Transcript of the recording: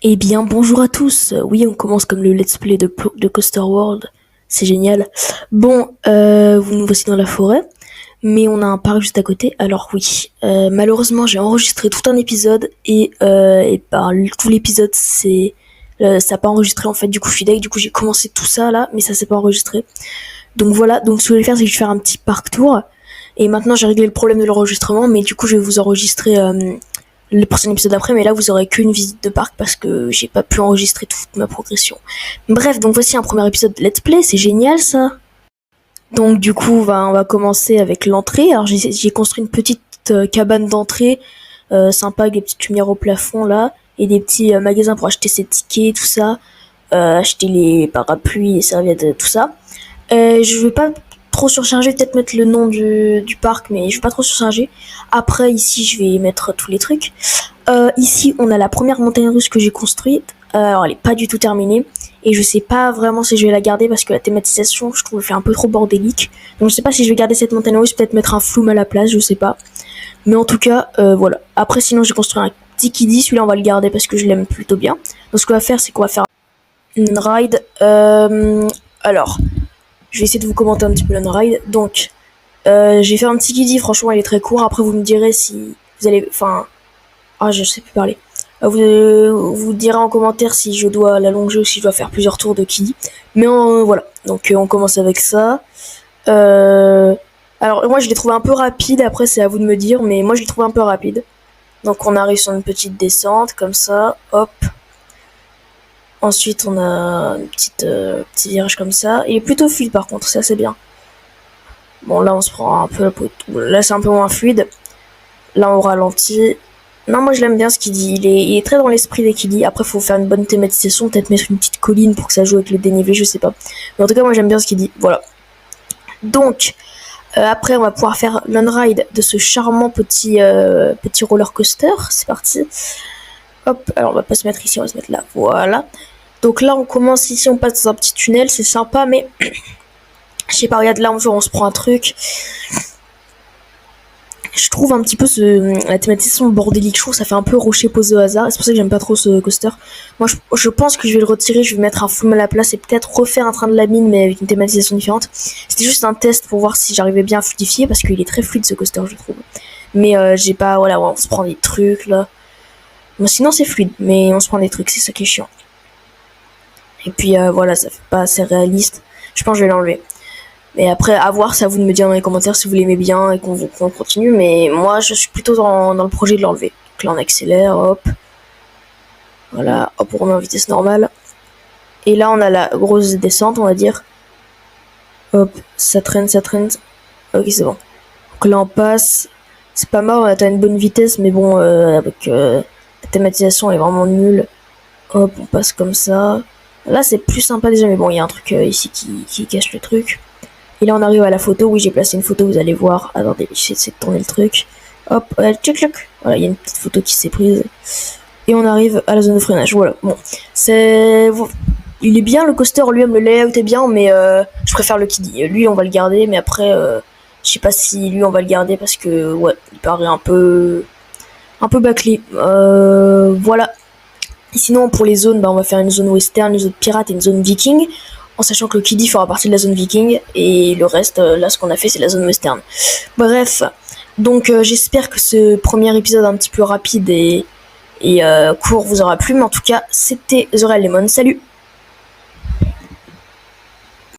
Eh bien, bonjour à tous. Oui, on commence comme le let's play de Coaster World. C'est génial. Bon, vous nous voici dans la forêt, mais on a un parc juste à côté. Alors oui, malheureusement, j'ai enregistré tout un épisode tout l'épisode, ça n'a pas enregistré en fait. Du coup, je suis deg. Du coup, j'ai commencé tout ça là, mais ça s'est pas enregistré. Donc voilà. Donc ce que je vais faire, c'est que je vais faire un petit parc tour. Et maintenant, j'ai réglé le problème de l'enregistrement, mais du coup, je vais vous enregistrer le prochain épisode après, mais là vous aurez qu'une visite de parc parce que j'ai pas pu enregistrer toute ma progression. Bref, donc voici un premier épisode de Let's Play, c'est génial ça. Donc du coup, on va commencer avec l'entrée. Alors j'ai construit une petite cabane d'entrée sympa avec des petites lumières au plafond là et des petits magasins pour acheter ses tickets, tout ça, acheter les parapluies, les serviettes, tout ça. Je vais pas trop surcharger, peut-être mettre le nom du parc, mais je vais pas trop surcharger. Après, ici, je vais mettre tous les trucs. Ici, on a la première montagne russe que j'ai construite. Alors, elle est pas du tout terminée. Et je sais pas vraiment si je vais la garder parce que la thématisation, je trouve, fait un peu trop bordélique. Donc, je sais pas si je vais garder cette montagne russe, peut-être mettre un flume à la place, je sais pas. Mais en tout cas, voilà. Après, sinon, j'ai construit un petit kiddie. Celui-là, on va le garder parce que je l'aime plutôt bien. Donc, ce qu'on va faire, c'est qu'on va faire une ride. Alors, je vais essayer de vous commenter un petit peu le ride. Donc, j'ai fait un petit kiddie, franchement, il est très court. Après, vous me direz si vous allez... Enfin... Ah, je sais plus parler. Vous direz en commentaire si je dois l'allonger ou si je dois faire plusieurs tours de kiddie. Mais voilà, donc on commence avec ça. Euh, alors, moi, je l'ai trouvé un peu rapide. Après, c'est à vous de me dire. Mais moi, je l'ai trouvé un peu rapide. Donc, on arrive sur une petite descente, comme ça. Hop. Ensuite, on a un petit virage comme ça. Il est plutôt fluide, par contre. Ça, c'est bien. Bon, là, on se prend un peu la peau. Là, c'est un peu moins fluide. Là, on ralentit. Non, moi, je l'aime bien ce qu'il dit. Il est très dans l'esprit des qu'il dit. Après, faut faire une bonne thématisation. Peut-être mettre une petite colline pour que ça joue avec le dénivelé, je sais pas. Mais en tout cas, moi, j'aime bien ce qu'il dit. Voilà. Donc, après, on va pouvoir faire l'on-ride de ce charmant petit roller coaster. C'est parti. Hop. Alors, on va pas se mettre ici, on va se mettre là. Voilà. Donc là, on commence ici, on passe dans un petit tunnel. C'est sympa, mais... Je sais pas, regarde là, on se prend un truc. Je trouve un petit peu la thématisation bordélique. Je trouve que ça fait un peu rocher posé au hasard. Et c'est pour ça que j'aime pas trop ce coaster. Moi, je pense que je vais le retirer. Je vais mettre un flume à la place et peut-être refaire un train de la mine, mais avec une thématisation différente. C'était juste un test pour voir si j'arrivais bien à fluidifier parce qu'il est très fluide ce coaster, je trouve. Mais j'ai pas, voilà, on se prend des trucs là. Bon, sinon, c'est fluide, mais on se prend des trucs, c'est ça qui est chiant. Et puis voilà, ça fait pas assez réaliste. Je pense que je vais l'enlever. Mais après, à voir, c'est à vous de me dire dans les commentaires si vous l'aimez bien et qu'on continue. Mais moi, je suis plutôt dans le projet de l'enlever. Donc là, on accélère, hop. Voilà, hop, on remet en vitesse normale. Et là, on a la grosse descente, on va dire. Hop, ça traîne, ça traîne. Ok, c'est bon. Donc là, on passe. C'est pas mal, on atteint une bonne vitesse, mais bon, avec la thématisation, elle est vraiment nulle. Hop, on passe comme ça. Là, c'est plus sympa déjà, mais bon, il y a un truc ici qui cache le truc. Et là, on arrive à la photo. Oui, j'ai placé une photo, vous allez voir. Attendez, j'essaie de tourner le truc. Hop, tchic, tchic. Voilà, il y a une petite photo qui s'est prise. Et on arrive à la zone de freinage. Voilà, bon. Il est bien, le coaster lui-même, le layout est bien, mais je préfère le kiddie. Lui, on va le garder, mais après, je sais pas si lui, on va le garder parce que, ouais, il paraît un peu bâclé. Voilà. Et sinon, pour les zones, on va faire une zone western, une zone pirate et une zone viking. En sachant que le kiddie fera partie de la zone viking et le reste, là, ce qu'on a fait, c'est la zone western. Bref, donc j'espère que ce premier épisode un petit peu rapide et court vous aura plu, mais en tout cas, c'était The Real Lemon. Salut!